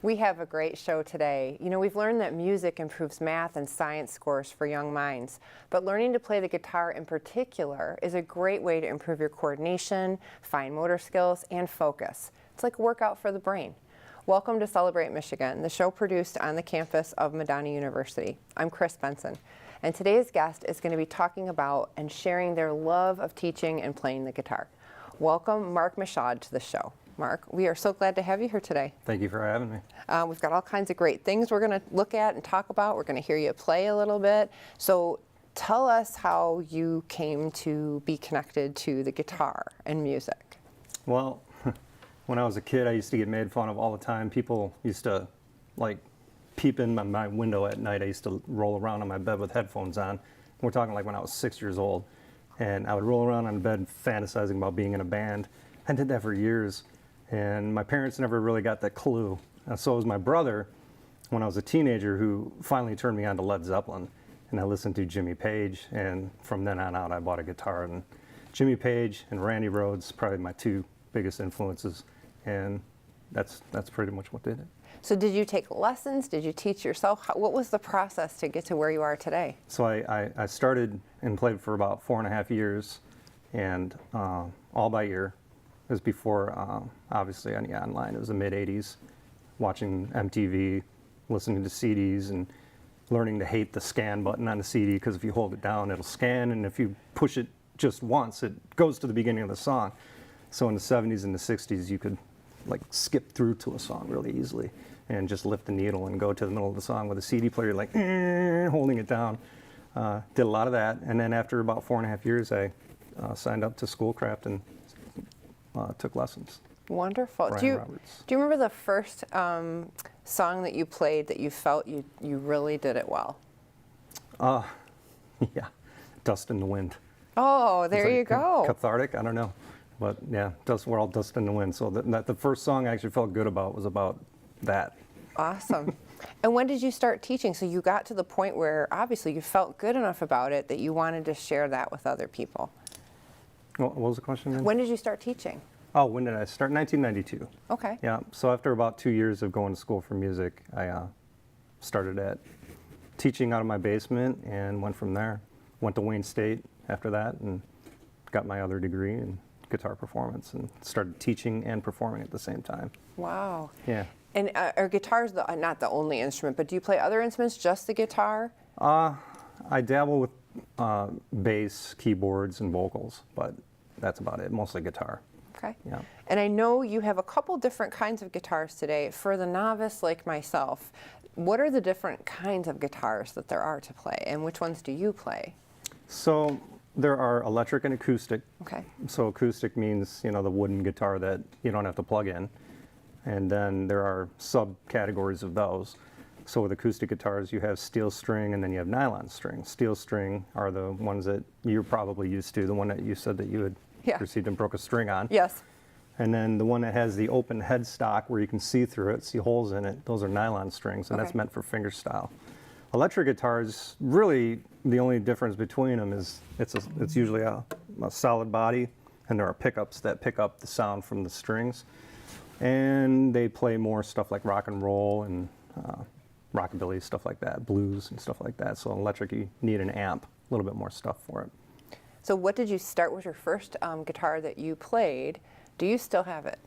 We have a great show today. You know, we've learned that music improves math and science scores for young minds, but learning to play the guitar in particular is a great way to improve your coordination, fine motor skills, and focus. It's like a workout for the brain. Welcome to Celebrate Michigan, the show produced on the campus of Madonna University. I'm Chris Benson, and today's guest is going to be talking about and sharing their love of teaching and playing the guitar. Welcome Marc Michaud to the show. Marc, we are so glad to have you here today. Thank you for having me. We've got all kinds of great things we're going to look at and talk about. We're going to hear you play a little bit. So tell us how you came to be connected to the guitar and music. Well, when I was a kid, I used to get made fun of all the time. People used to like peep in my window at night. I used to roll around on my bed with headphones on. We're talking like when I was 6 years old. And I would roll around on bed fantasizing about being in a band. I did that for years. And my parents never really got that clue. And so it was my brother, when I was a teenager, who finally turned me on to Led Zeppelin. And I listened to Jimmy Page, and from then on out, I bought a guitar. And Jimmy Page and Randy Rhoads, probably my two biggest influences. And that's pretty much what did it. So did you take lessons? Did you teach yourself? What was the process to get to where you are today? So I started and played for about 4.5 years, and all by ear. It was before, obviously, any online. It was the mid-'80s, watching MTV, listening to CDs, and learning to hate the scan button on the CD, because if you hold it down, it'll scan, and if you push it just once, it goes to the beginning of the song. So in the 70s and the 60s, you could like skip through to a song really easily and just lift the needle and go to the middle of the song with a CD player, like holding it down. Did a lot of that, and then after about 4.5 years, I signed up to Schoolcraft and took lessons. Wonderful. Brian Do you Roberts. remember the first song that you played that you felt you really did it well? Yeah, Dust in the Wind. Oh, there you go. Cathartic, I don't know. But yeah, we're all dust in the wind. So the first song I actually felt good about was about that. Awesome. And when did you start teaching? So you got to the point where obviously you felt good enough about it that you wanted to share that with other people. What was the question again? When did you start teaching? Oh, when did I start? 1992. Okay. Yeah, so after about 2 years of going to school for music, I started at teaching out of my basement and went from there. Went to Wayne State after that and got my other degree in guitar performance and started teaching and performing at the same time. Wow. Yeah. And are guitars not the only instrument, but do you play other instruments, just the guitar? I dabble with bass, keyboards, and vocals, but that's about it, mostly guitar. Okay. Yeah. And I know you have a couple different kinds of guitars today. For the novice like myself, what are the different kinds of guitars that there are to play, and which ones do you play? So there are electric and acoustic. Okay. So acoustic means, you know, the wooden guitar that you don't have to plug in. And then there are subcategories of those. So with acoustic guitars, you have steel string and then you have nylon string. Steel string are the ones that you're probably used to, the one that you said that you had received and broke a string on. Yes. And then the one that has the open headstock where you can see through it, see holes in it, those are nylon strings, and that's meant for fingerstyle. Electric guitars, really the only difference between them is it's usually a solid body, and there are pickups that pick up the sound from the strings. And they play more stuff like rock and roll and rockabilly, stuff like that, blues and stuff like that. So electric, you need an amp, a little bit more stuff for it. So what did you start with your first guitar that you played? Do you still have it?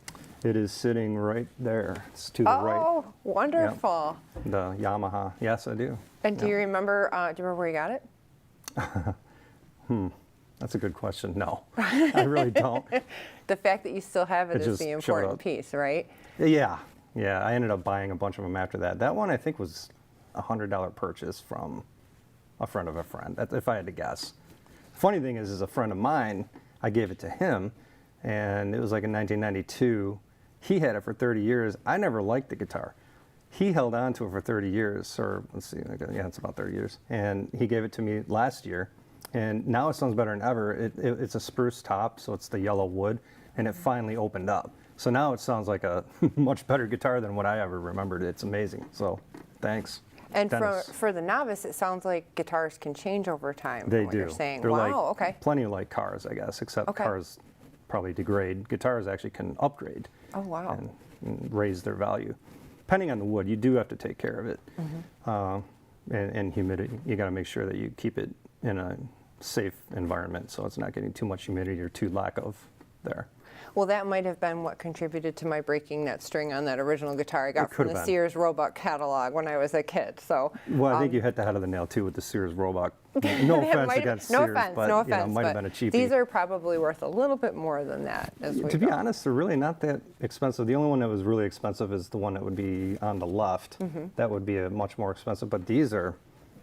It is sitting right there. It's to the right. Oh, wonderful. Yep. The Yamaha. Yes, I do. And do you remember where you got it? That's a good question. No, I really don't. The fact that you still have it is just the showed important up. piece, right? Yeah. I ended up buying a bunch of them after that. That one I think was a $100 purchase from a friend of a friend, if I had to guess. Funny thing is a friend of mine, I gave it to him, and it was like in 1992. He had it for 30 years. I never liked the guitar. He held on to it for 30 years, or let's see, yeah, it's about 30 years. And he gave it to me last year, and now it sounds better than ever. It's a spruce top, so it's the yellow wood, and it finally opened up. So now it sounds like a much better guitar than what I ever remembered. It's amazing. So thanks. And for the novice, it sounds like guitars can change over time. They from what do. You're saying. They're wow. like Okay. plenty like cars, I guess, except cars probably degrade. Guitars actually can upgrade. Oh wow. And raise their value. depending on the wood, you do have to take care of it. And humidity, you got to make sure that you keep it in a safe environment so it's not getting too much humidity or too lack of there. Well, that might have been what contributed to my breaking that string on that original guitar I got It from could the have been. Sears Roebuck catalog when I was a kid. So, Well, I think you hit the head of the nail too with the Sears Roebuck. No offense against Sears, but no you know, offense, it might have but been a cheapie. these are probably worth a little bit more than that. To be honest, they're really not that expensive. The only one that was really expensive is the one that would be on the left. That would be a much more expensive, but these are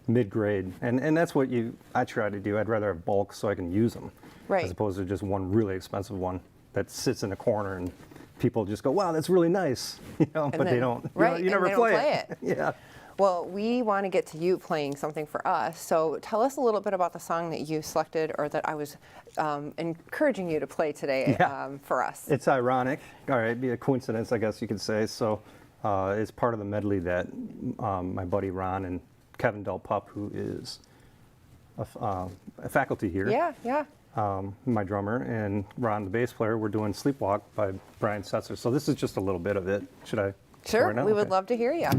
mid-grade, and that's what I try to do. I'd rather have bulk so I can use them, Right. as opposed to just one really expensive one that sits in a corner and people just go, "Wow, that's really nice," you know, but they don't. Right, You never and they don't play it. Yeah. Well, we want to get to you playing something for us. So tell us a little bit about the song that you selected or that I was encouraging you to play today for us. It's ironic. All right, it'd be a coincidence, I guess you could say. So it's part of the medley that my buddy Ron and Kevin Del Pup, who is a faculty here, Yeah. my drummer, and Ron, the bass player, we're doing Sleepwalk by Brian Setzer. So this is just a little bit of it. Should I? Sure, right now? we would Okay. love to hear you.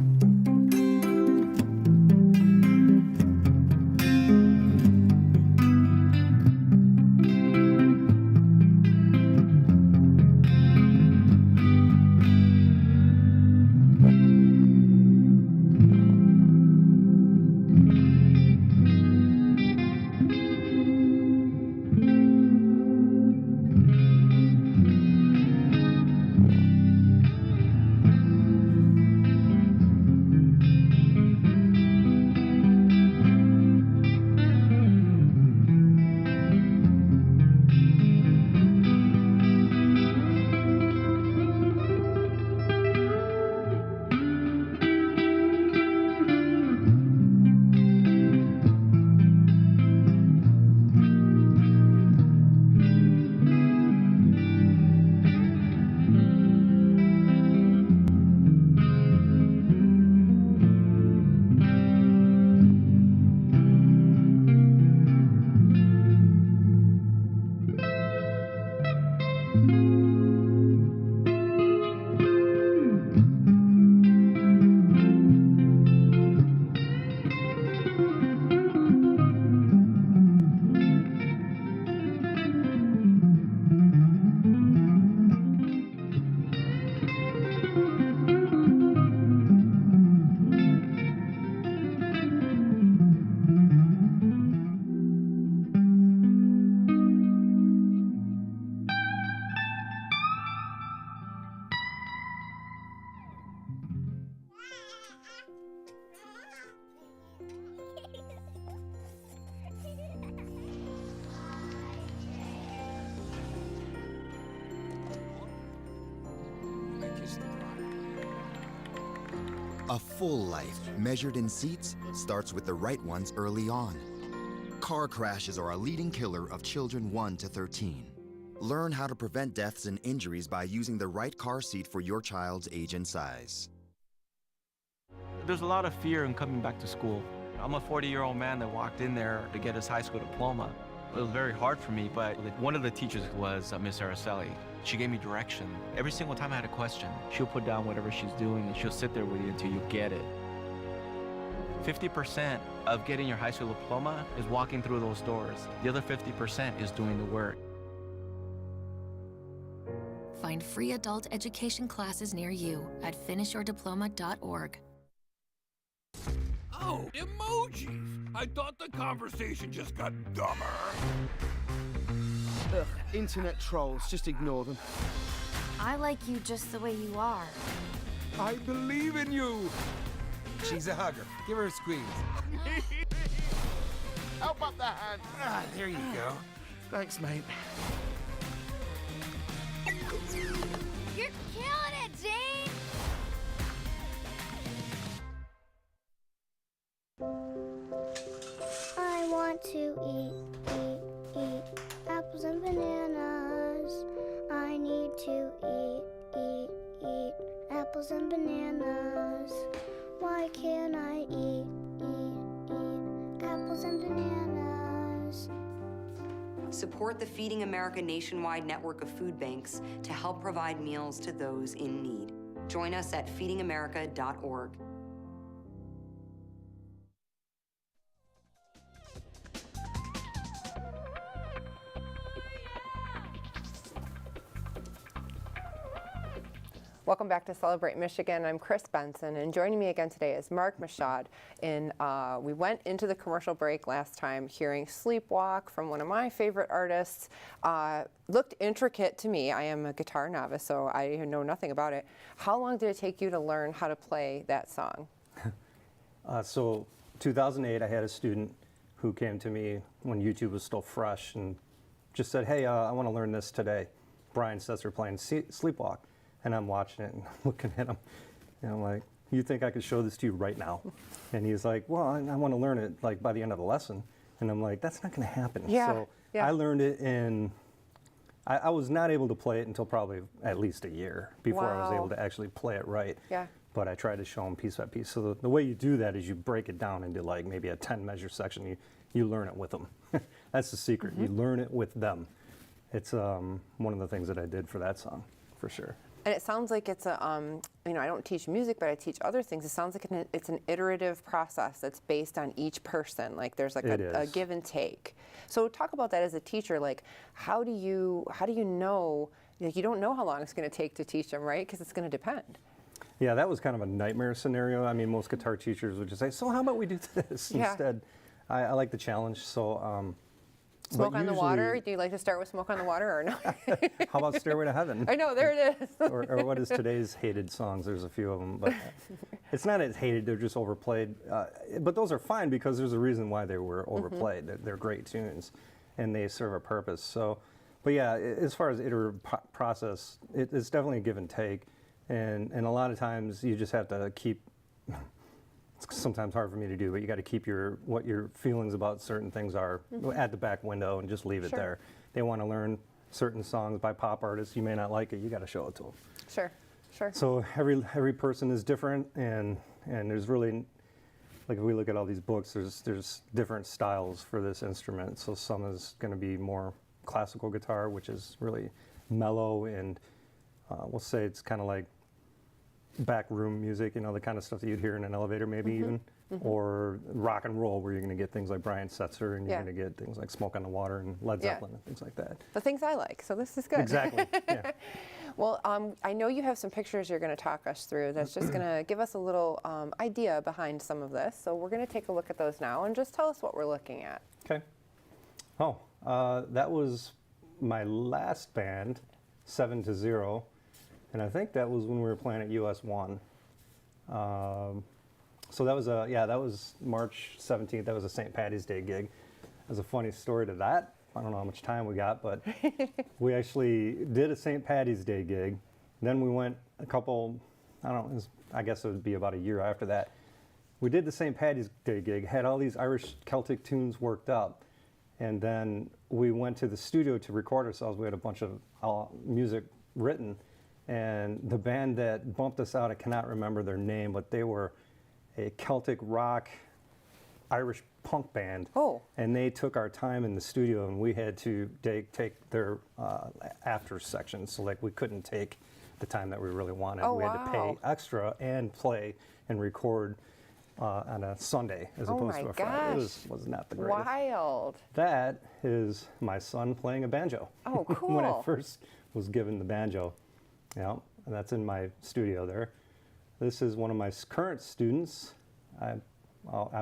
A full life, measured in seats, starts with the right ones early on. Car crashes are a leading killer of children 1 to 13. Learn how to prevent deaths and injuries by using the right car seat for your child's age and size. There's a lot of fear in coming back to school. I'm a 40-year-old man that walked in there to get his high school diploma. It was very hard for me, but one of the teachers was Miss Araceli. She gave me direction. Every single time I had a question, she'll put down whatever she's doing and she'll sit there with you until you get it. 50% of getting your high school diploma is walking through those doors. The other 50% is doing the work. Find free adult education classes near you at finishyourdiploma.org. Oh, emojis! I thought the conversation just got dumber. Ugh, internet trolls, just ignore them. I like you just the way you are. I believe in you! She's a hugger. Give her a squeeze. Help up the hand! Ah, there you go. Thanks, mate. You're killing it, Jane! I want to eat apples and bananas. I need to eat apples and bananas. Why can't I eat apples and bananas? Support the Feeding America nationwide network of food banks to help provide meals to those in need. Join us at feedingamerica.org. Welcome back to Celebrate Michigan. I'm Chris Benson, and joining me again today is Marc Michaud. We went into the commercial break last time hearing Sleepwalk from one of my favorite artists. Looked intricate to me. I am a guitar novice, so I know nothing about it. How long did it take you to learn how to play that song? So 2008, I had a student who came to me when YouTube was still fresh and just said, hey, I want to learn this today. Brian Setzer playing Sleepwalk. And I'm watching it and looking at him, and I'm like, you think I could show this to you right now? And he's like, well, I want to learn it like by the end of the lesson. And I'm like, that's not going to happen. So I learned it in, I was not able to play it until probably at least a year before I was able to actually play it right. But I tried to show him piece by piece. So the way you do that is you break it down into like maybe a 10 measure section. You learn it with them. That's the secret. You learn it with them. It's one of the things that I did for that song, for sure. And it sounds like it's a, you know, I don't teach music, but I teach other things. It sounds like it's an iterative process that's based on each person. Like there's like a give and take. So talk about that as a teacher. Like how do you know? Like you don't know how long it's going to take to teach them, right? Because it's going to depend. Yeah, that was kind of a nightmare scenario. I mean, most guitar teachers would just say, "So how about we do this instead?" I like the challenge. So. Smoke on the Water? Do you like to start with Smoke on the Water or no? How about Stairway to Heaven? I know, there it is. or what is today's hated songs? There's a few of them, but it's not as hated, they're just overplayed. But those are fine because there's a reason why they were overplayed. They're great tunes and they serve a purpose. So, but yeah, as far as iterative process, it's definitely a give and take. And a lot of times you just have to keep, it's sometimes hard for me to do, but you got to keep what your feelings about certain things are at the back window and just leave it there. They want to learn certain songs by pop artists. You may not like it. You got to show it to them. Sure. So every person is different, and there's really, like if we look at all these books, there's different styles for this instrument. So some is going to be more classical guitar, which is really mellow, and we'll say it's kind of like back room music, you know, the kind of stuff that you'd hear in an elevator maybe even, or rock and roll where you're going to get things like Brian Setzer and you're going to get things like Smoke on the Water and Led Zeppelin and things like that. The things I like, so this is good. Exactly, yeah. Well, I know you have some pictures you're going to talk us through that's just going to give us a little idea behind some of this. So we're going to take a look at those now and just tell us what we're looking at. Okay. Oh, that was my last band, 7 to 0. And I think that was when we were playing at US 1. So that was that was March 17th. That was a St. Patty's Day gig. There's a funny story to that. I don't know how much time we got, but we actually did a St. Patty's Day gig. Then we went a couple, I guess it would be about a year after that. We did the St. Patty's Day gig, had all these Irish Celtic tunes worked up, and then we went to the studio to record ourselves. We had a bunch of music written. And the band that bumped us out, I cannot remember their name, but they were a Celtic rock Irish punk band. And they took our time in the studio, and we had to take their after sections. So like we couldn't take the time that we really wanted. We had to pay extra and play and record on a Sunday as opposed to a Friday. It was not the greatest. Wild. That is my son playing a banjo. Oh, cool. When I first was given the banjo. Yeah, and that's in my studio there. This is one of my current students. I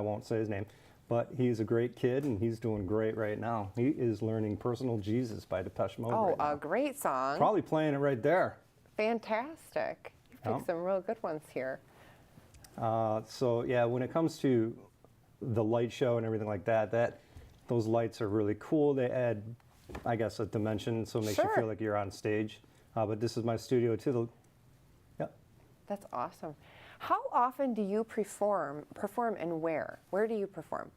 won't say his name, but he's a great kid, and he's doing great right now. He is learning Personal Jesus by Depeche Mode right now. A great song. Probably playing it right there. Fantastic. You picked some real good ones here. So yeah, when it comes to the light show and everything like that, those lights are really cool. They add, I guess, a dimension, so it makes you feel like you're on stage. But this is my studio too. That's awesome. How often do you perform and where? Where do you perform?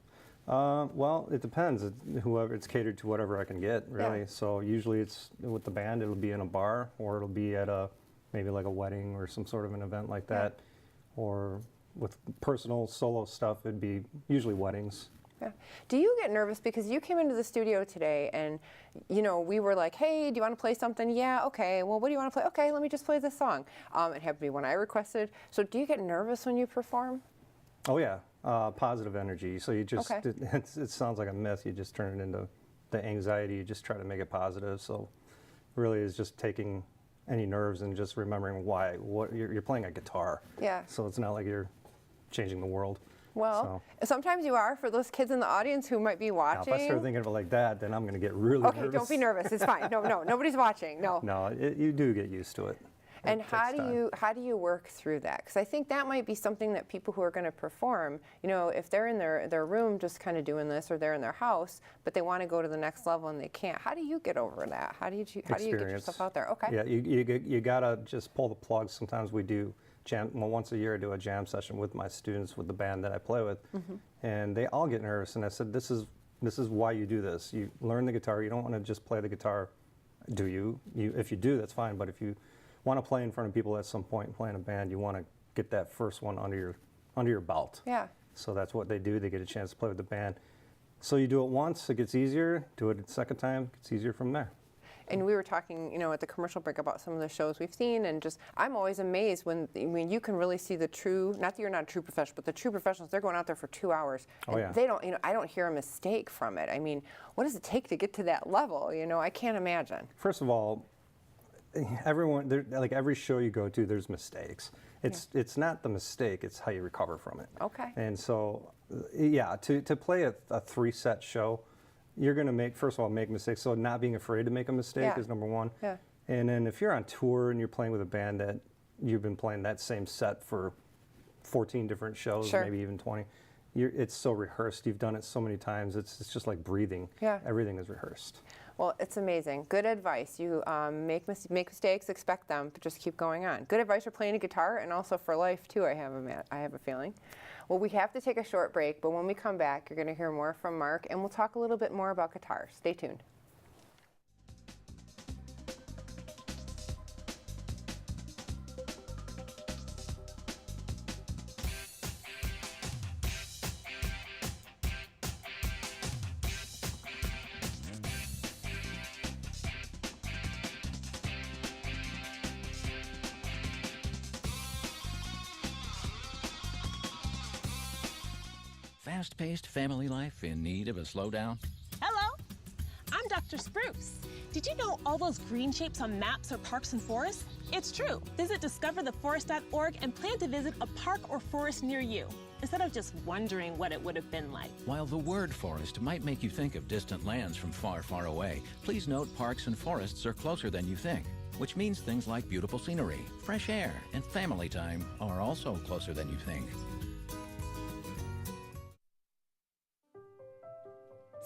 Well, it depends. It's catered to whatever I can get, really. So usually it's with the band, it'll be in a bar, or it'll be at maybe like a wedding or some sort of an event like that. Or with personal solo stuff, it'd be usually weddings. Yeah. Do you get nervous because you came into the studio today and, you know, we were like, hey, do you want to play something? Yeah, okay. Well, what do you want to play? Okay, let me just play this song. It happened to be one I requested. So do you get nervous when you perform? Oh yeah, positive energy. So you just, Okay. it sounds like a myth. You just turn it into the anxiety. You just try to make it positive. So really is just taking any nerves and just remembering why. What you're playing a guitar. Yeah. So it's not like you're changing the world. Well, sometimes you are for those kids in the audience who might be Now, watching. if I start thinking of it like that, then I'm going to get really nervous. Okay, don't be nervous. It's fine. No, nobody's watching. No. No, you do get used to it. And how do you work through that? Because I think that might be something that people who are going to perform, you know, if they're in their room just kind of doing this, or they're in their house, but they want to go to the next level and they can't. How do you get over that? How do you get yourself out there? Okay. Yeah, you gotta just pull the plug. Sometimes we do jam. Well, once a year I do a jam session with my students with the band that I play with, and they all get nervous. And I said, this is why you do this. You learn the guitar. You don't want to just play the guitar, do you? If you do, that's fine. But if you want to play in front of people at some point and play in a band, you want to get that first one under your belt. Yeah. So that's what they do. They get a chance to play with the band. So you do it once, it gets easier. Do it a second time, it gets easier from there. And we were talking, you know, at the commercial break about some of the shows we've seen, and just I'm always amazed when you can really see the true, not that you're not a true professional, but the true professionals, they're going out there for 2 hours. Oh, and yeah. They don't, you know, I don't hear a mistake from it. I mean, what does it take to get to that level? You know, I can't imagine. First of all, like every show you go to, there's mistakes. It's not the mistake, it's how you recover from it. Okay. And so, yeah, to play a 3-set show, you're going to make mistakes. So not being afraid to make a mistake is number one. Yeah. And then if you're on tour and you're playing with a band that you've been playing that same set for 14 different shows, Sure. maybe even 20, it's so rehearsed. You've done it so many times. It's just like breathing. Yeah. Everything is rehearsed. Well, it's amazing. Good advice. You make mistakes, expect them, but just keep going on. Good advice for playing a guitar and also for life too. I have a feeling. Well, we have to take a short break, but when we come back, you're going to hear more from Marc, and we'll talk a little bit more about guitar. Stay tuned. Fast-paced family life in need of a slowdown? Hello, I'm Dr. Spruce. Did you know all those green shapes on maps are parks and forests? It's true. Visit discovertheforest.org and plan to visit a park or forest near you, instead of just wondering what it would have been like. While the word forest might make you think of distant lands from far, far away, please note parks and forests are closer than you think, which means things like beautiful scenery, fresh air, and family time are also closer than you think.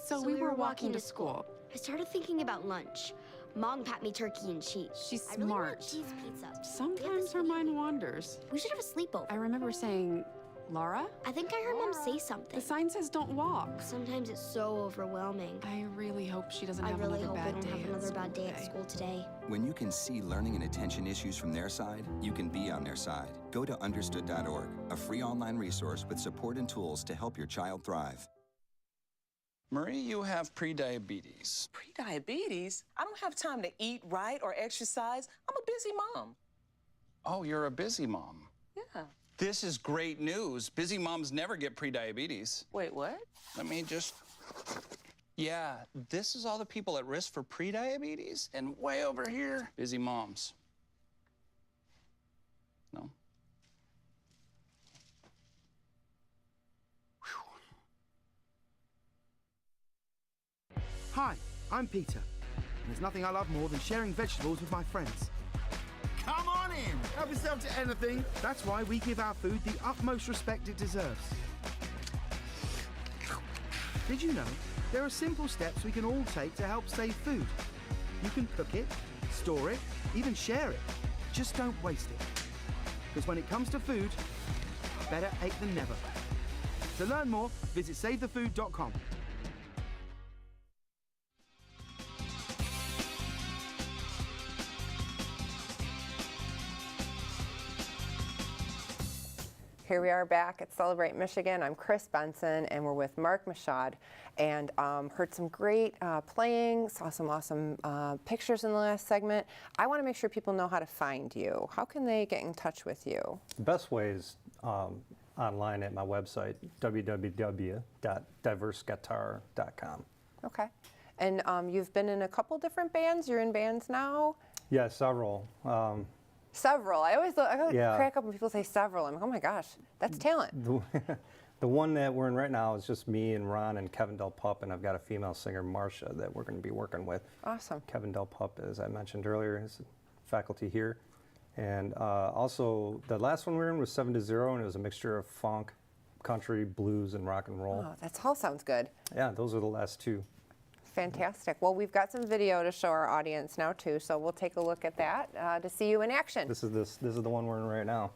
So we were walking to school. I started thinking about lunch. Mom packed me turkey and cheese. She's I really want smart. cheese pizza. Sometimes her mind wanders. We should have a sleepover. I remember saying, Laura? I think I heard Mom say something. The sign says don't walk. Sometimes it's so overwhelming. I really hope she doesn't I have really another hope I bad don't day have at another school bad day at today. school today. When you can see learning and attention issues from their side, you can be on their side. Go to understood.org, a free online resource with support and tools to help your child thrive. Marie, you have prediabetes. Prediabetes? I don't have time to eat right or exercise. I'm a busy mom. Oh, you're a busy mom. Yeah. This is great news. Busy moms never get prediabetes. Wait, what? Let me just... Yeah, this is all the people at risk for prediabetes, and way over here, busy moms. No? Hi, I'm Peter. And there's nothing I love more than sharing vegetables with my friends. Come on in! Help yourself to anything. That's why we give our food the utmost respect it deserves. Did you know there are simple steps we can all take to help save food? You can cook it, store it, even share it. Just don't waste it. Because when it comes to food, better ache than never. To learn more, visit savethefood.com. Here we are back at Celebrate Michigan. I'm Chris Benson, and we're with Marc Michaud, and heard some great playing, saw some awesome pictures in the last segment. I want to make sure people know how to find you. How can they get in touch with you? The best way is online at my website, www.diverseguitar.com. Okay. And you've been in a couple different bands. You're in bands now? Yeah, several. Several. I always Yeah. crack up when people say several. I'm like, oh my gosh, that's talent. The one that we're in right now is just me and Ron and Kevin Del Pup, and I've got a female singer, Marcia, that we're going to be working with. Awesome. Kevin Del Pup, as I mentioned earlier, is faculty here. And also, the last one we were in was 7-0, and it was a mixture of funk, country, blues, and rock and roll. Oh, that all sounds good. Yeah, those are the last two. Fantastic. Well, we've got some video to show our audience now too, so we'll take a look at that to see you in action. This is the one we're in right now.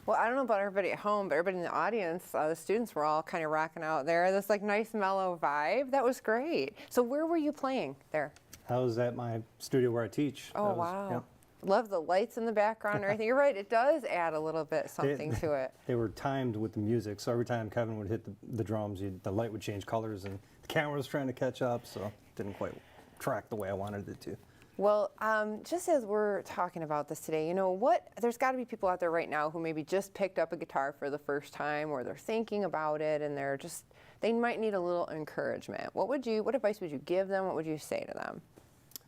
Well, I don't know about everybody at home, but everybody in the audience, the students were all kind of rocking out there. This like nice mellow vibe. That was great. So where were you playing there? I was at my studio where I teach. Oh, wow. Love the lights in the background and everything. You're right, it does add a little bit something to it. They were timed with the music, so every time Kevin would hit the drums, the light would change colors, and the camera was trying to catch up, so it didn't quite track the way I wanted it to. Well, just as we're talking about this today, you know, there's got to be people out there right now who maybe just picked up a guitar for the first time, or they're thinking about it, and they might need a little encouragement. What advice would you give them? What would you say to them?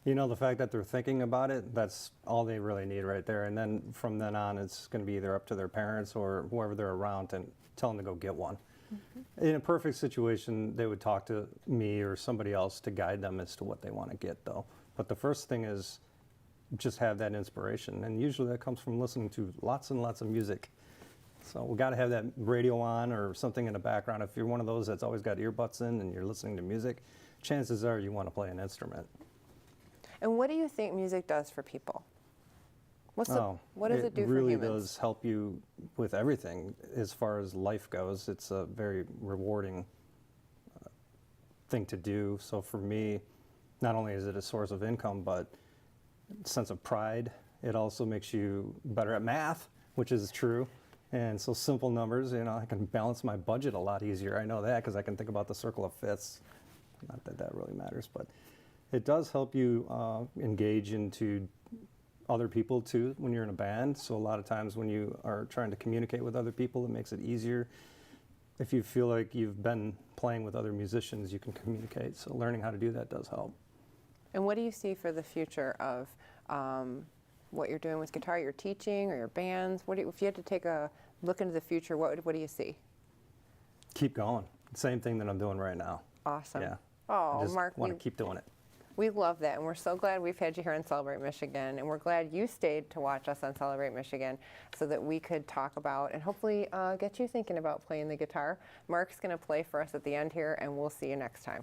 You know, the fact that they're thinking about it, that's all they really need right there. And then from then on, it's going to be either up to their parents or whoever they're around and tell them to go get one. Mm-hmm. In a perfect situation, they would talk to me or somebody else to guide them as to what they want to get, though. But the first thing is just have that inspiration. And usually that comes from listening to lots and lots of music. So we got to have that radio on or something in the background. If you're one of those that's always got earbuds in and you're listening to music, chances are you want to play an instrument. And what do you think music does for people? What does it do for humans? It really does help you with everything as far as life goes. It's a very rewarding thing to do. So for me, not only is it a source of income, but a sense of pride. It also makes you better at math, which is true. And so simple numbers, you know, I can balance my budget a lot easier. I know that because I can think about the circle of fifths. Not that that really matters, but it does help you engage into other people too when you're in a band. So a lot of times when you are trying to communicate with other people, it makes it easier. If you feel like you've been playing with other musicians, you can communicate. So learning how to do that does help. And what do you see for the future of what you're doing with guitar, your teaching or your bands? If you had to take a look into the future, what do you see? Keep going. Same thing that I'm doing right now. Awesome. Yeah. Oh, I just Marc, want to keep doing it. we love that, and we're so glad we've had you here on Celebrate Michigan, and we're glad you stayed to watch us on Celebrate Michigan so that we could talk about and hopefully get you thinking about playing the guitar. Marc's going to play for us at the end here, and we'll see you next time.